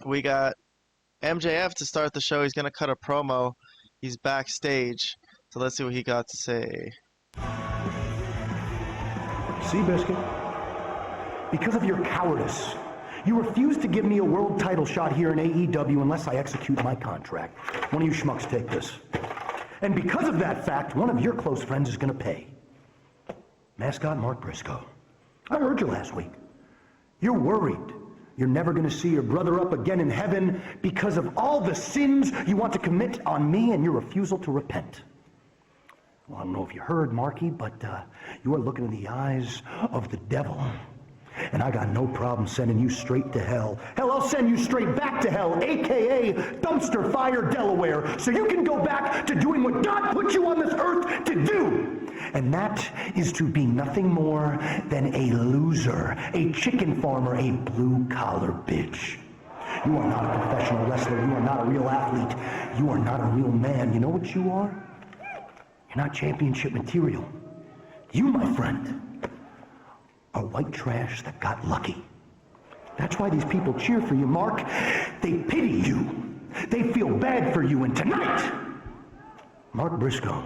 we got MJF to start the show. He's going to cut a promo. He's backstage. So let's see what he got to say. Seabiscuit, because of your cowardice, you refuse to give me a world title shot here in AEW unless I execute my contract. One of you schmucks take this. And because of that fact, one of your close friends is going to pay. Mascot Mark Briscoe. I heard you last week. You're worried you're never going to see your brother up again in heaven because of all the sins you want to commit on me and your refusal to repent. Well, I don't know if you heard, Marky, but you are looking in the eyes of the devil. And I got no problem sending you straight to hell. Hell, I'll send you straight back to hell, a.k.a. Dumpster Fire, Delaware, so you can go back to doing what God put you on this earth to do. And that is to be nothing more than a loser, a chicken farmer, a blue-collar bitch. You are not a professional wrestler. You are not a real athlete. You are not a real man. You know what you are? You're not championship material. You, my friend, are white trash that got lucky. That's why these people cheer for you, Mark. They pity you. They feel bad for you. And tonight, Mark Briscoe,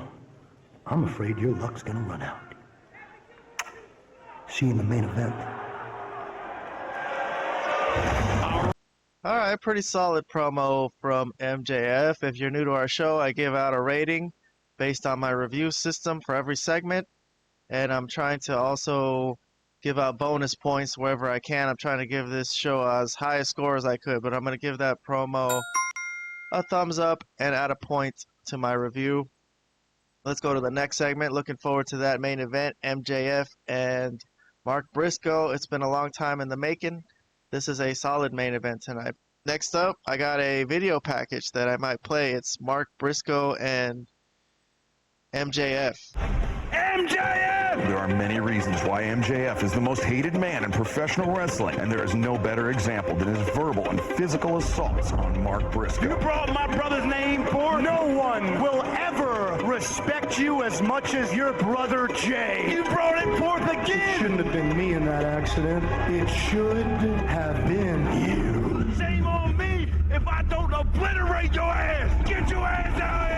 I'm afraid your luck's gonna run out. See you in the main event. All right, pretty solid promo from MJF. If you're new to our show, I give out a rating based on my review system for every segment. And I'm trying to also give out bonus points wherever I can. I'm trying to give this show as high a score as I could, but I'm going to give that promo a thumbs up and add a point to my review. Let's go to the next segment. Looking forward to that main event, MJF and Mark Briscoe. It's been a long time in the making. This is a solid main event tonight. Next up, I got a video package that I might play. It's Mark Briscoe and MJF. MJF! There are many reasons why MJF is the most hated man in professional wrestling, and there is no better example than his verbal and physical assaults on Mark Briscoe. You brought my brother's name forth? No one will ever respect you as much as your brother Jay. You brought it forth again! It shouldn't have been me in that accident. It should have been you. Shame on me if I don't obliterate your ass! Get your ass out here!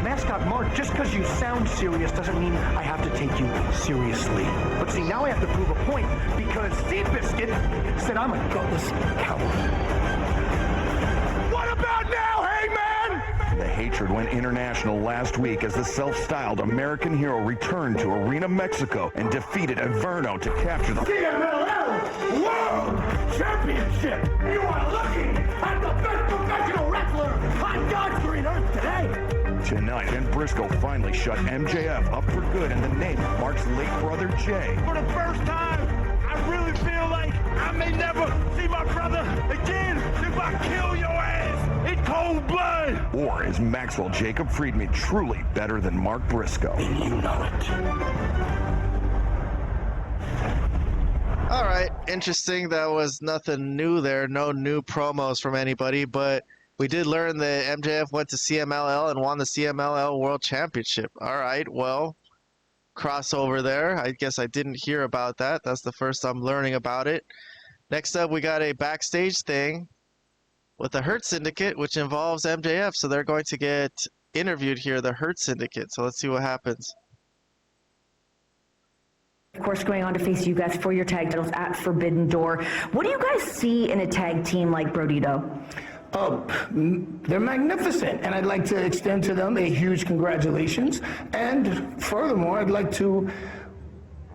Mascot Mark, just because you sound serious doesn't mean I have to take you seriously. But see, now I have to prove a point because Seabiscuit said I'm a gutless coward. What about now, Hangman? The hatred went international last week as the self-styled American hero returned to Arena, Mexico and defeated Inferno to capture the CMLL World Championship! You are looking at the best professional wrestler on God's green earth today! Tonight, and Briscoe finally shut MJF up for good in the name of Mark's late brother Jay. For the first time, I really feel like I may never see my brother again if I kill your ass in cold blood. Or is Maxwell Jacob Friedman truly better than Mark Briscoe? And you know it. All right, interesting. That was nothing new there. No new promos from anybody, but we did learn that MJF went to CMLL and won the CMLL World Championship. All right, well, crossover there. I guess I didn't hear about that. That's the first I'm learning about it. Next up, we got a backstage thing with the Hurt Syndicate, which involves MJF. So they're going to get interviewed here, the Hurt Syndicate. So let's see what happens. Of course, going on to face you guys for your tag titles at Forbidden Door. What do you guys see in a tag team like Brodito? Oh, they're magnificent, and I'd like to extend to them a huge congratulations. And furthermore, I'd like to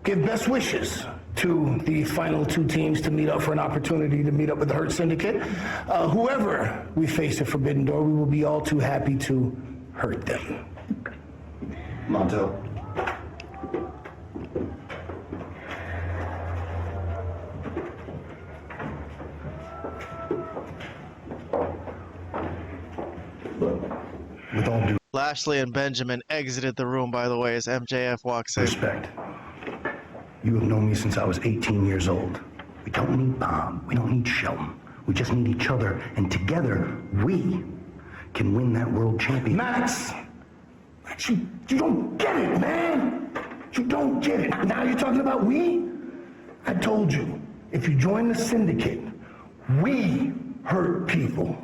give best wishes to the final two teams to meet up for an opportunity to meet up with the Hurt Syndicate. Whoever we face at Forbidden Door, we will be all too happy to hurt them. Monto. With all due Lashley and Benjamin exited the room, by the way, as MJF walks in. respect, you have known me since I was 18 years old. We don't need Bob. We don't need Shelton. We just need each other. And together, we can win that world championship. Max, you don't get it, man. You don't get it. Now you're talking about we? I told you, if you join the syndicate, we Hurt evil.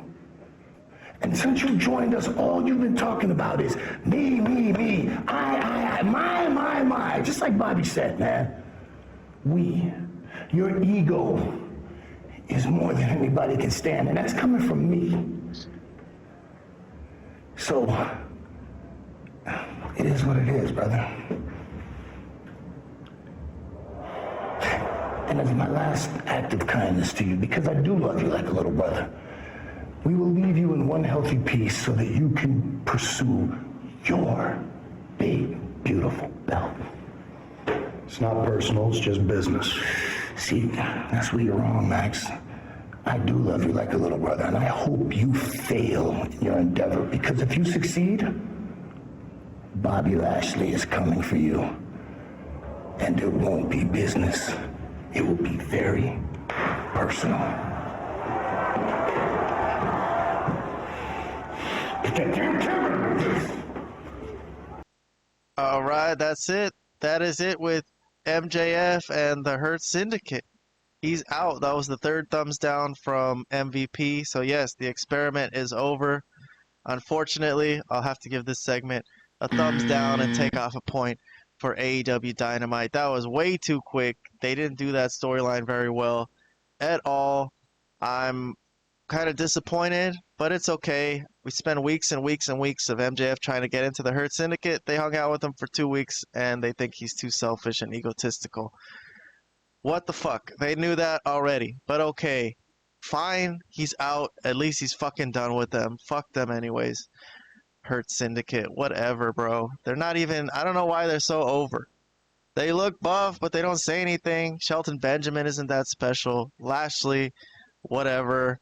And since you joined us, all you've been talking about is me, I, my. Just like Bobby said, man. Your ego is more than anybody can stand, and that's coming from me. So, it is what it is, brother. And as my last act of kindness to you, because I do love you like a little brother, we will leave you in one healthy peace so that you can pursue your big, beautiful belt. It's not personal, it's just business. See, that's where you're wrong, Max. I do love you like a little brother, and I hope you fail in your endeavor, because if you succeed, Bobby Lashley is coming for you. And it won't be business. It will be very personal. All right, that's it. That is it with MJF and the Hurt Syndicate. He's out. That was the third thumbs down from MVP. So yes, the experiment is over. Unfortunately, I'll have to give this segment a thumbs down and take off a point for AEW Dynamite. That was way too quick. They didn't do that storyline very well at all. I'm kind of disappointed, but it's okay. We spent weeks and weeks and weeks of MJF trying to get into the Hurt Syndicate. They hung out with him for 2 weeks, and they think he's too selfish and egotistical. What the fuck? They knew that already, but okay. Fine, he's out. At least he's fucking done with them. Fuck them anyways. Hurt Syndicate, whatever, bro. They're not even, I don't know why they're so over. They look buff, but they don't say anything. Shelton Benjamin isn't that special. Lashley, whatever.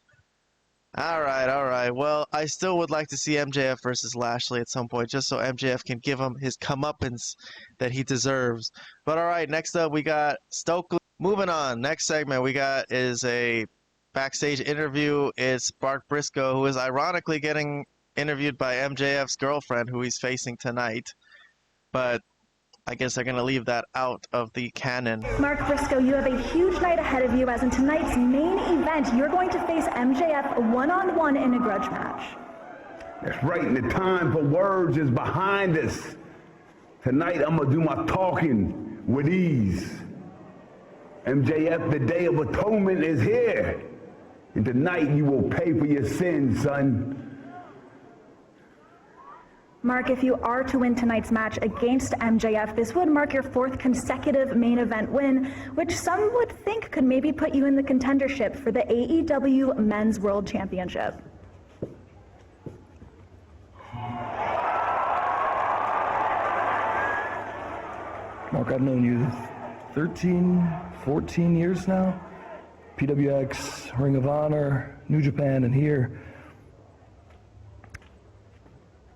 All right. Well, I still would like to see MJF versus Lashley at some point, just so MJF can give him his comeuppance that he deserves. But all right, next up we got Stokely. Moving on, next segment we got is a backstage interview. It's Mark Briscoe, who is ironically getting interviewed by MJF's girlfriend, who he's facing tonight. But I guess they're going to leave that out of the canon. Mark Briscoe, you have a huge night ahead of you, as in tonight's main event, you're going to face MJF one-on-one in a grudge match. That's right, and the time for words is behind us. Tonight, I'm going to do my talking with ease. MJF, the Day of Atonement is here. And tonight, you will pay for your sins, son. Mark, if you are to win tonight's match against MJF, this would mark your 4th consecutive main event win, which some would think could maybe put you in the contendership for the AEW Men's World Championship. Mark, I've known you 13, 14 years now. PWX, Ring of Honor, New Japan, and here.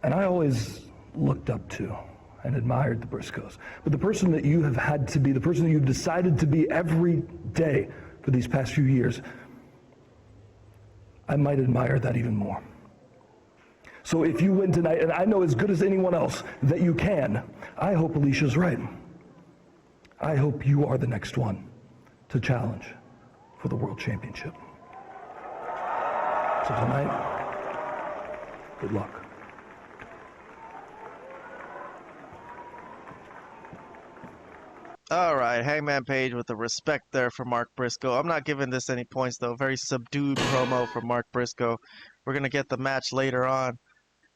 And I always looked up to and admired the Briscoes. But the person that you have had to be, the person that you've decided to be every day for these past few years, I might admire that even more. So if you win tonight, and I know as good as anyone else that you can, I hope Alicia's right. I hope you are the next one to challenge for the World Championship. So tonight, good luck. All right, Hangman Page with the respect there for Mark Briscoe. I'm not giving this any points, though. Very subdued promo from Mark Briscoe. We're going to get the match later on.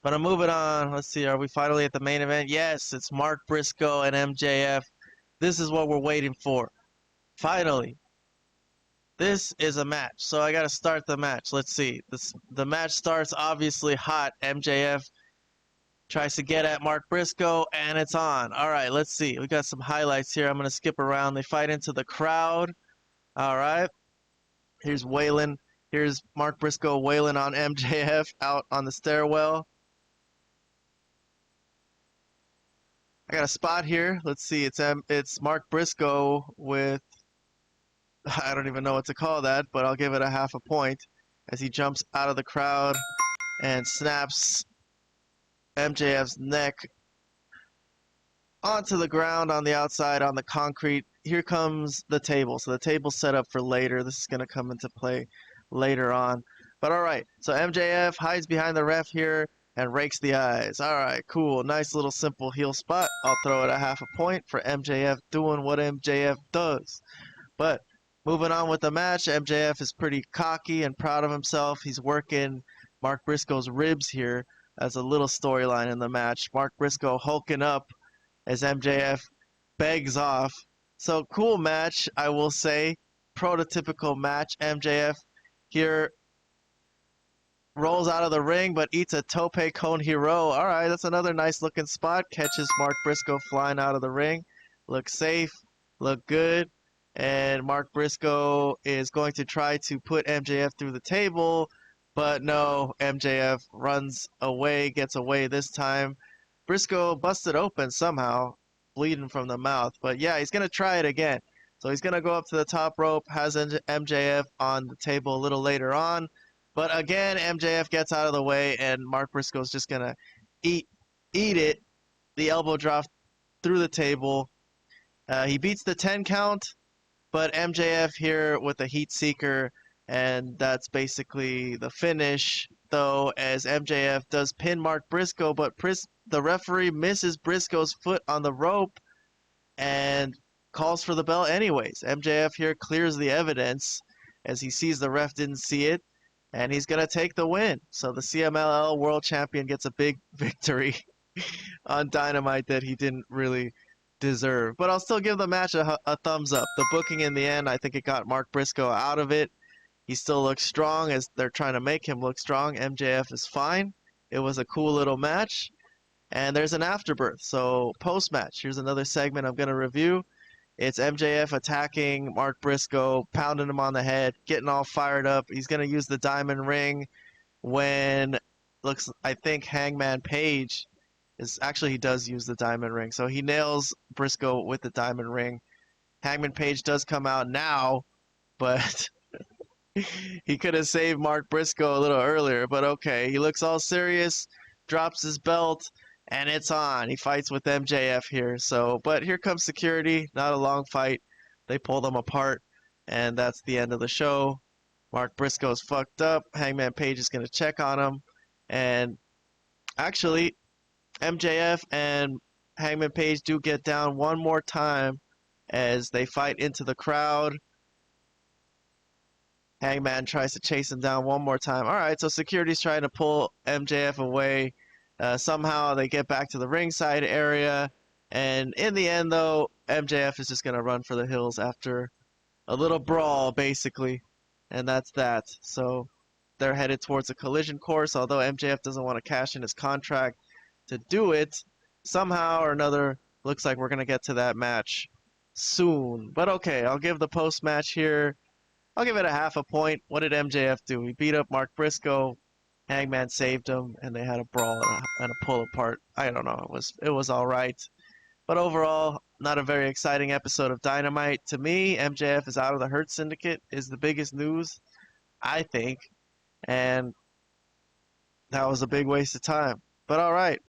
But I'm moving on. Let's see, are we finally at the main event? Yes, it's Mark Briscoe and MJF. This is what we're waiting for. Finally. This is a match, so I got to start the match. Let's see. The match starts obviously hot. MJF tries to get at Mark Briscoe, and it's on. All right, let's see. We got some highlights here. I'm going to skip around. They fight into the crowd. All right. Here's Waylon. Here's Mark Briscoe wailing on MJF out on the stairwell. I got a spot here. Let's see. It's Mark Briscoe with, I don't even know what to call that, but I'll give it a half a point as he jumps out of the crowd and snaps MJF's neck onto the ground on the outside on the concrete. Here comes the table. So the table's set up for later. This is going to come into play later on. But all right, so MJF hides behind the ref here and rakes the eyes. All right, cool. Nice little simple heel spot. I'll throw it a half a point for MJF doing what MJF does. But moving on with the match, MJF is pretty cocky and proud of himself. He's working Mark Briscoe's ribs here as a little storyline in the match. Mark Briscoe hulking up as MJF begs off. So cool match, I will say. Prototypical match. MJF here rolls out of the ring but eats a tope con hero. All right, that's another nice looking spot. Catches Mark Briscoe flying out of the ring. Look safe, look good. And Mark Briscoe is going to try to put MJF through the table, but no, MJF runs away, gets away this time. Briscoe busted open somehow, bleeding from the mouth. But yeah, he's going to try it again. So he's going to go up to the top rope, has MJF on the table a little later on. But again, MJF gets out of the way, and Mark Briscoe's just going to eat it. The elbow drop through the table. He beats the 10 count, but MJF here with the heat seeker, and that's basically the finish, though, as MJF does pin Mark Briscoe, but the referee misses Briscoe's foot on the rope and calls for the bell anyways. MJF here clears the evidence as he sees the ref didn't see it, and he's going to take the win. So the CMLL World Champion gets a big victory on Dynamite that he didn't really deserve. But I'll still give the match a thumbs up. The booking in the end, I think it got Mark Briscoe out of it. He still looks strong as they're trying to make him look strong. MJF is fine. It was a cool little match. And there's an afterbirth. So post-match, here's another segment I'm going to review. It's MJF attacking Mark Briscoe, pounding him on the head, getting all fired up. He's going to use the diamond ring when I think Hangman Page he does use the diamond ring. So he nails Briscoe with the diamond ring. Hangman Page does come out now, but he could have saved Mark Briscoe a little earlier, but okay. He looks all serious, drops his belt, and it's on. He fights with MJF here. But here comes security. Not a long fight. They pull them apart, and that's the end of the show. Mark Briscoe's fucked up. Hangman Page is going to check on him. And actually, MJF and Hangman Page do get down one more time as they fight into the crowd. Hangman tries to chase him down one more time. All right, so security's trying to pull MJF away. Somehow they get back to the ringside area. And in the end, though, MJF is just going to run for the hills after a little brawl, basically. And that's that. So they're headed towards a collision course, although MJF doesn't want to cash in his contract to do it. Somehow or another, looks like we're going to get to that match soon. But okay, I'll give the post-match here. I'll give it a half a point. What did MJF do? He beat up Mark Briscoe. Hangman saved him, and they had a brawl and a pull apart. I don't know. It was all right. But overall, not a very exciting episode of Dynamite. To me, MJF is out of the Hurt Syndicate is the biggest news, I think. And that was a big waste of time. But all right.